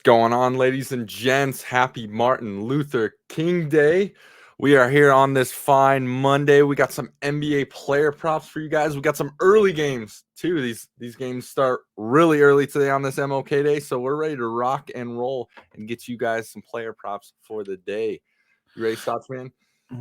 going on, ladies and gents? Happy Martin Luther King Day. We are here on this fine Monday. We got some NBA player props for you guys. We got some early games too. These games start really early today on this MLK Day, so we're ready to rock and roll and get you guys some player props for the day. You ready, Stotts, man?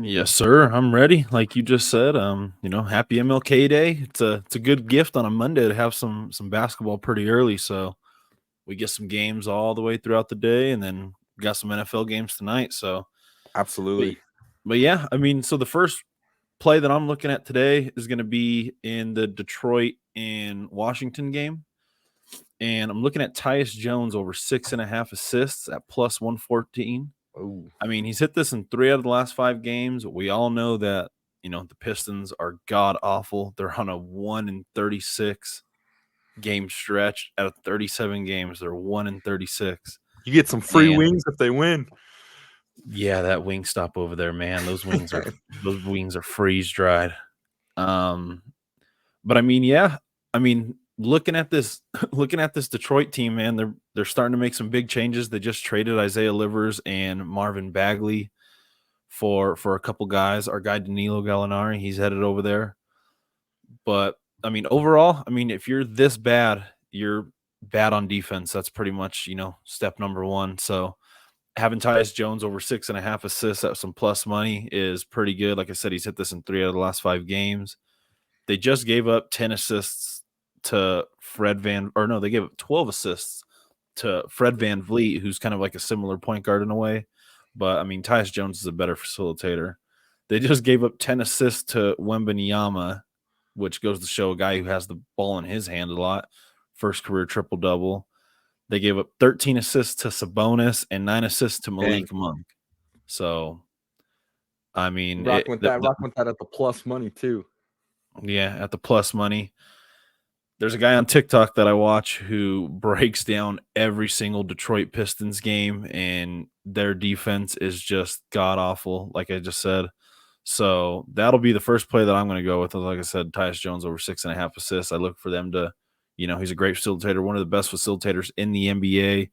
Yes, sir. I'm ready. Like you just said, happy MLK Day. It's a good gift on a Monday to have some basketball pretty early. So we get some games all the way throughout the day, and then we got some NFL games tonight. So, but, Absolutely. but yeah, so the first play that I'm looking at today is going to be in the Detroit and Washington game, and I'm looking at Tyus Jones over 6.5 assists at plus 114. Oh, He's hit this in 3 out of the last 5 games. We all know that, the Pistons are god awful. They're on a 1-36 game stretch out of 37 games. They're 1-36. you get some free And wings if they win. yeah, that wing stop over there, man. Those wings are freeze dried. Um, but looking at this looking at this Detroit team, man, they're starting to make some big changes. They just traded Isaiah Livers and Marvin Bagley for a couple guys. Our guy Danilo Gallinari, he's headed over there. But overall, if you're this bad, you're bad on defense. That's pretty much, step number one. So having Tyus Jones over 6.5 assists at some plus money is pretty good. Like I said, he's hit this in 3 out of the last 5 games. They just gave up 10 assists to they gave up 12 assists to Fred VanVleet, who's kind of like a similar point guard in a way. But Tyus Jones is a better facilitator. They just gave up 10 assists to Wembanyama, which goes to show a guy who has the ball in his hand a lot. First career triple double. They gave up 13 assists to Sabonis and 9 assists to Malik Monk. So, Rocking with that at the plus money too. Yeah, at the plus money. There's a guy on TikTok that I watch who breaks down every single Detroit Pistons game, and their defense is just god awful, like I just said. So that'll be the first play that I'm going to go with. Like I said, Tyus Jones over 6.5 assists. I look for them to, he's a great facilitator, one of the best facilitators in the NBA,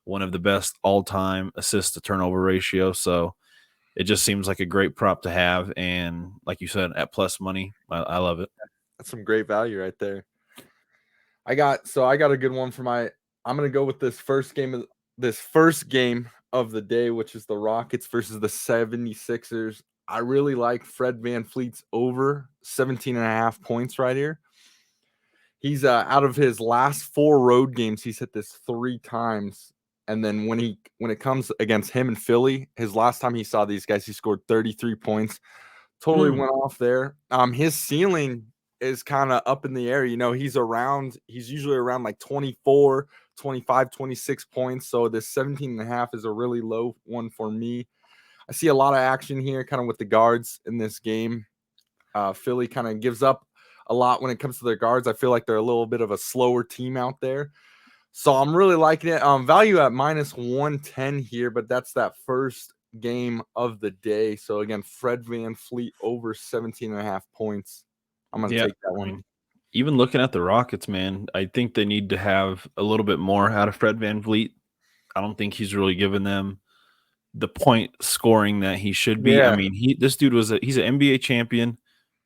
one of the best all-time assist to turnover ratio. So it just seems like a great prop to have. And like you said, at plus money, I love it. That's some great value right there. I got a good one for I'm gonna go with this first game of the day, which is the Rockets versus the 76ers. I really like Fred VanVleet's over 17.5 points right here. He's out of his last 4 road games, he's hit this 3 times. And then when it comes against him and Philly, his last time he saw these guys, he scored 33 points. Totally went off there. His ceiling is kind of up in the air. He's usually around like 24, 25, 26 points. So this 17.5 is a really low one for me. I see a lot of action here kind of with the guards in this game. Philly kind of gives up a lot when it comes to their guards. I feel like they're a little bit of a slower team out there. So I'm really liking it. Value at minus 110 here, but that's that first game of the day. So again, Fred VanVleet over 17.5 points. I'm going to take that one. Even looking at the Rockets, man, I think they need to have a little bit more out of Fred VanVleet. I don't think he's really given them the point scoring that he should be. Yeah. This dude he's an NBA champion.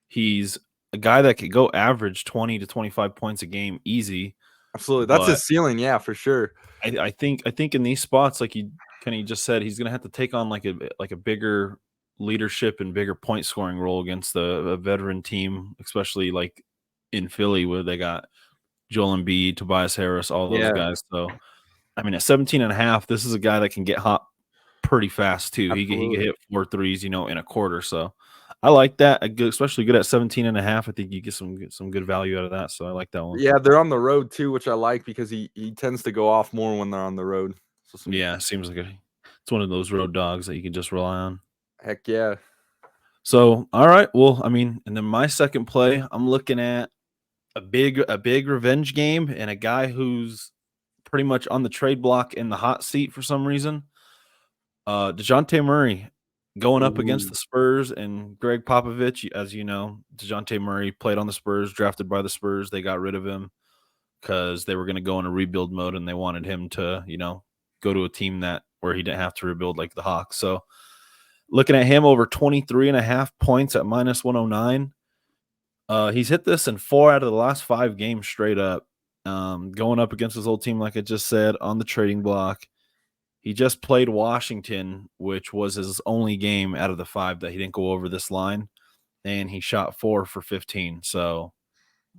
He's a guy that could go average 20 to 25 points a game easy. Absolutely. That's his ceiling. Yeah, for sure. I think in these spots, like you kind of just said, he's going to have to take on like a bigger leadership and bigger point scoring role against a veteran team, especially like in Philly where they got Joel Embiid, Tobias Harris, all those guys. So, at 17.5, this is a guy that can get hot pretty fast too. He can hit 4 threes, in a quarter. So I like that. Especially good at 17.5. I think you get some good value out of that. So I like that one. Yeah, they're on the road too, which I like because he tends to go off more when they're on the road. So it seems like it's one of those road dogs that you can just rely on. Heck yeah. So all right, well, and then my second play, I'm looking at a big revenge game and a guy who's pretty much on the trade block in the hot seat for some reason. DeJounte Murray going up against the Spurs and Greg Popovich. As you know, DeJounte Murray played on the Spurs, drafted by the Spurs. They got rid of him because they were going to go in a rebuild mode and they wanted him to, go to a team where he didn't have to rebuild like the Hawks. So looking at him over 23.5 points at -109. He's hit this in 4 out of the last 5 games straight up. Going up against his old team, like I just said, on the trading block. He just played Washington, which was his only game out of the 5 that he didn't go over this line, and he shot 4 for 15. So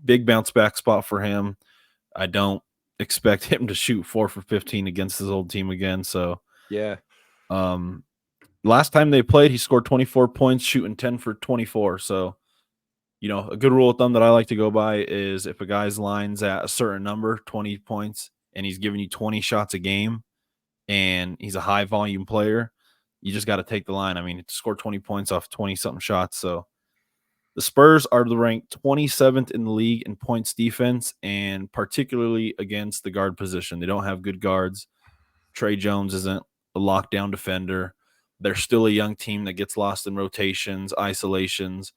big bounce back spot for him. I don't expect him to shoot 4 for 15 against his old team again. So Yeah. Last time they played, he scored 24 points, shooting 10 for 24. So, a good rule of thumb that I like to go by is if a guy's line's at a certain number, 20 points, and he's giving you 20 shots a game, and he's a high volume player, you just got to take the line. I mean, he scored 20 points off 20-something shots. So the Spurs are ranked 27th in the league in points defense, and particularly against the guard position. They don't have good guards. Trey Jones isn't a lockdown defender. They're still a young team that gets lost in rotations, isolations,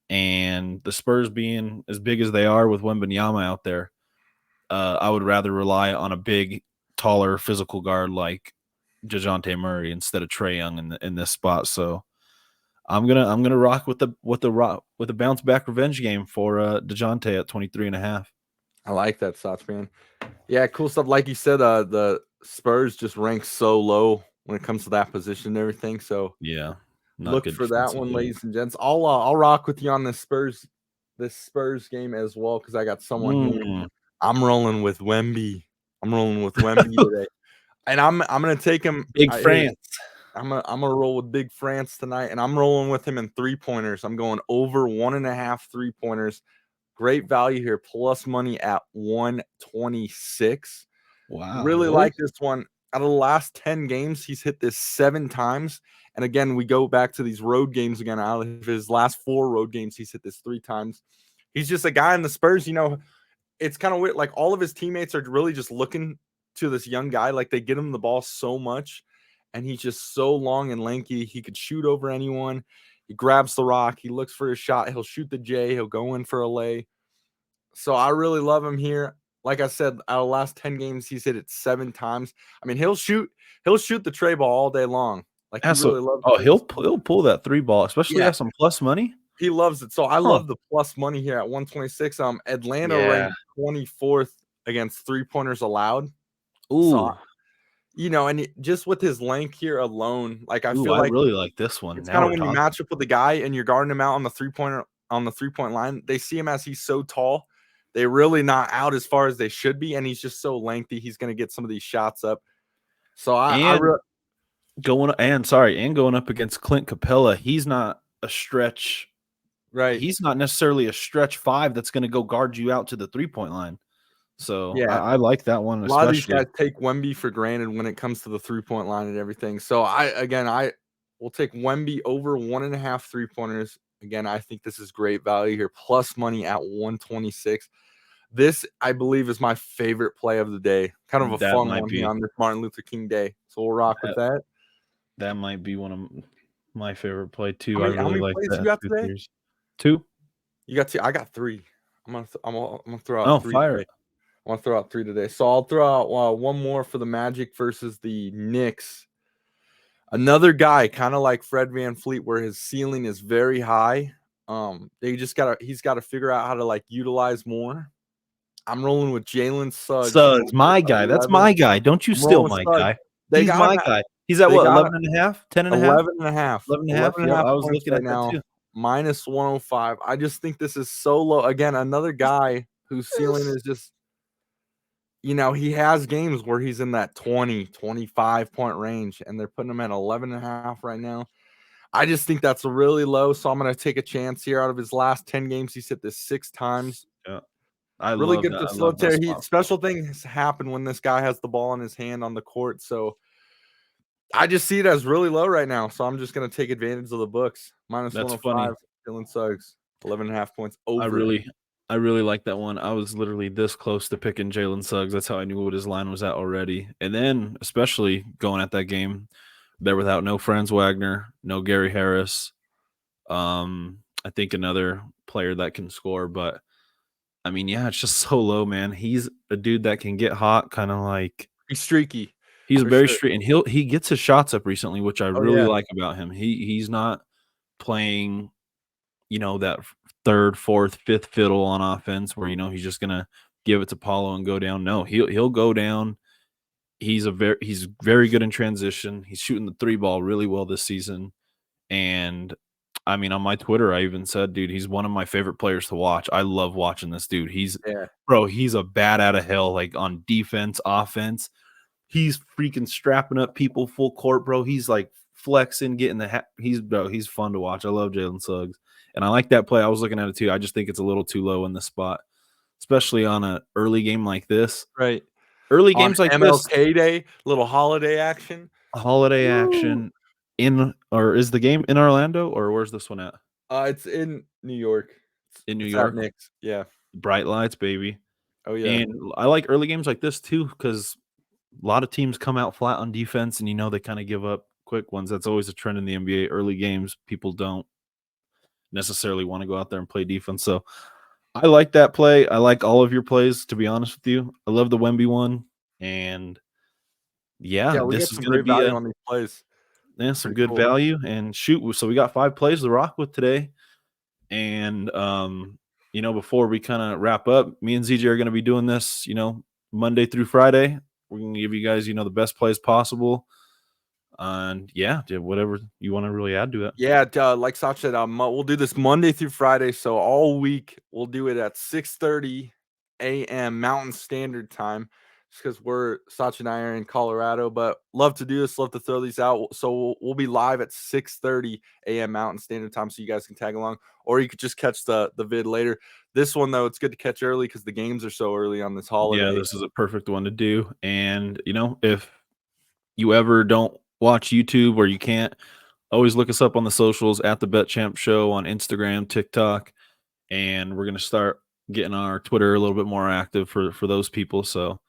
and the Spurs being as big as they are with Wembanyama out there, I would rather rely on a big, taller, physical guard like DeJounte Murray instead of Trae Young in this spot. So I'm gonna rock with the bounce back revenge game for DeJounte at 23.5. I like that, Soch, man. Yeah, cool stuff. Like you said, the Spurs just rank so low when it comes to that position and everything. So yeah, look for that one, ladies and gents. I'll rock with you on this Spurs game as well, because I got someone here. I'm rolling with Wemby. I'm rolling with Wemby today, and I'm gonna take him. Big France. I'm gonna roll with Big France tonight, and I'm rolling with him in 3-pointers. I'm going over 1.5 3-pointers. Great value here, plus money at 126. Wow. Really like this one. Out of the last 10 games, he's hit this 7 times. And again, we go back to these road games again. Out of his last 4 road games, he's hit this 3 times. He's just a guy in the Spurs, it's kind of weird. Like, all of his teammates are really just looking to this young guy. Like, they get him the ball so much, and he's just so long and lanky. He could shoot over anyone. He grabs the rock. He looks for his shot. He'll shoot the J. He'll go in for a lay. So I really love him here. Like I said, out of the last 10 games, he's hit it 7 times. I mean, he'll shoot the tray ball all day long. Like, he really loves it. He'll pull that 3 ball, especially at some plus money. He loves it. So I love the plus money here at 126. Atlanta ranked 24th against 3-pointers allowed. Ooh. So, and just with his length here alone, like, I feel like I really like this one. It's kind of when you match up with the guy and you're guarding him out on the 3-point line, they see him as he's so tall. They're really not out as far as they should be, and he's just so lengthy. He's going to get some of these shots up. So going up against Clint Capella, he's not a stretch. Right. He's not necessarily a stretch 5 that's going to go guard you out to the 3-point line. So yeah, I like that one. A lot of these guys take Wemby for granted when it comes to the 3-point line and everything. So I will take Wemby over 1.5 3-pointers. Again, I think this is great value here. Plus money at 126. This, I believe, is my favorite play of the day. Kind of a fun one here on this Martin Luther King Day. So we'll rock with that. That might be one of my favorite play too. How many plays you got today? 2. You got 2. I got 3. I'm gonna throw out 3. Fire! I want to throw out 3 today. So I'll throw out one more for the Magic versus the Knicks. Another guy, kind of like Fred VanVleet, where his ceiling is very high. He's got to figure out how to utilize more. I'm rolling with Jalen Suggs. Suggs, my guy. That's my guy. Don't you steal my guy. He's my guy. He's at what, 11.5? 10.5? 11.5. 11.5? Yeah, I was looking at that too. Minus 105. I just think this is so low. Again, another guy whose ceiling is just, he has games where he's in that 20, 25 point range, and they're putting him at 11.5 right now. I just think that's really low, so I'm going to take a chance here. Out of his last 10 games, he's hit this 6 times. Yeah. Really good facilitator. Special things happen when this guy has the ball in his hand on the court, so I just see it as really low right now, so I'm just going to take advantage of the books. Minus 105, Jalen Suggs, 11.5 points over. I really like that one. I was literally this close to picking Jalen Suggs. That's how I knew what his line was at already. And then, especially going at that game, they're without no Franz Wagner, no Gary Harris. I think another player that can score, but I mean, yeah, it's just so low, man. He's a dude that can get hot, kind of like he's streaky. He's For very sure. straight, and he gets his shots up recently, which I Oh, really yeah. like about him. He's not playing, that 3rd, 4th, 5th fiddle on offense where, he's just gonna give it to Paulo and go down. No, he'll go down. He's very good in transition. He's shooting the 3 ball really well this season. And I mean, on my Twitter, I even said, dude, he's one of my favorite players to watch. I love watching this dude. Yeah. He's a bat out of hell, like on defense, offense. He's freaking strapping up people full court, bro. He's like flexing, getting he's fun to watch. I love Jalen Suggs. And I like that play. I was looking at it too. I just think it's a little too low in the spot, especially on an early game like this. Right. Early On games like this, MLK Day, little holiday action. holiday Woo! action or is the game in Orlando or where's this one at? It's in New York. In New It's at York? Knicks. Yeah. Bright lights, baby. Oh, yeah. And I like early games like this too because a lot of teams come out flat on defense and they kind of give up quick ones. That's always a trend in the NBA. Early games, people don't necessarily want to go out there and play defense. So I like that play. I like all of your plays, to be honest with you. I love the Wemby one. And Yeah, we got this is some going to great be value on these plays. some Pretty good cool. value. And shoot, so we got 5 plays to rock with today. And before we kind of wrap up, me and ZJ are going to be doing this, Monday through Friday. We're going to give you guys, the best plays possible. And yeah, whatever you want to really add to it. Yeah, like Sach said, we'll do this Monday through Friday. So all week we'll do it at 6:30 a.m. Mountain Standard Time, just because Sach and I are in Colorado. But love to do this, love to throw these out. So we'll be live at 6:30 a.m. Mountain Standard Time, so you guys can tag along, or you could just catch the vid later. This one though, it's good to catch early because the games are so early on this holiday. Yeah, this is a perfect one to do. And if you ever don't watch YouTube or you can't, always look us up on the socials at the Bet Champ Show on Instagram, TikTok, and we're gonna start getting our Twitter a little bit more active for those people. So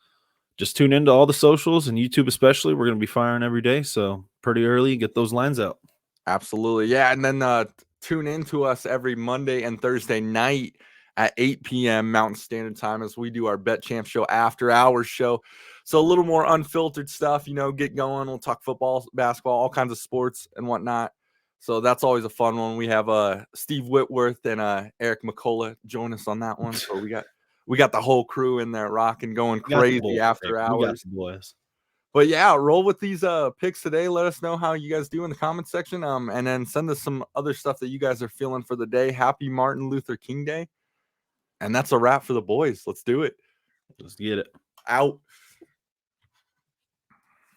just tune into all the socials and YouTube especially. We're gonna be firing every day, so pretty early, get those lines out. Absolutely. Yeah. And then tune in to us every Monday and Thursday night at 8 p.m. Mountain Standard Time as we do our Bet Champ Show after hours show. So a little more unfiltered stuff, get going. We'll talk football, basketball, all kinds of sports and whatnot. So that's always a fun one. We have Steve Whitworth and Eric McCullough join us on that one. So we got the whole crew in there rocking, going crazy after hours. We got the boys. But yeah, roll with these picks today. Let us know how you guys do in the comment section. And then send us some other stuff that you guys are feeling for the day. Happy Martin Luther King Day. And that's a wrap for the boys. Let's do it. Let's get it. Out.